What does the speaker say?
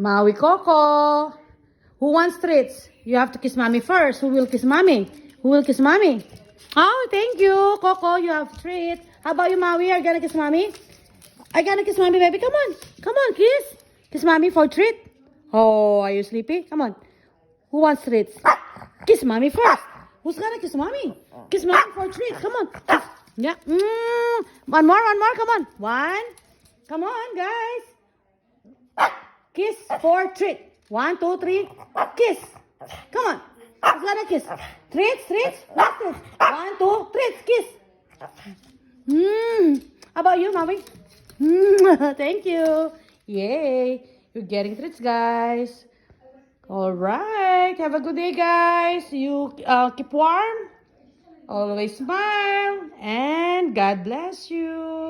Maui Coco. Who wants treats? You have to kiss mommy first. Who will kiss mommy? Who will kiss mommy? Oh, thank you, Coco. You have treat. How about you, Maui? Are you gonna kiss mommy? Are you gonna kiss mommy, baby? Come on. Come on, kiss. Kiss mommy for treat. Oh, are you sleepy? Come on. Who wants treats? Kiss mommy first. Who's gonna kiss mommy? Kiss mommy for treat. Come on. Kiss. Yeah. One more. Come on. One. Come on, guys. Kiss for treat. 1, 2, 3. Kiss. Come on. Who's gonna kiss? Treats. What's this? 1, 2, treats. Kiss. How about you, mommy? Thank you. Yay. You're getting treats, guys. All right. Have a good day, guys. You keep warm. Always smile. And God bless you.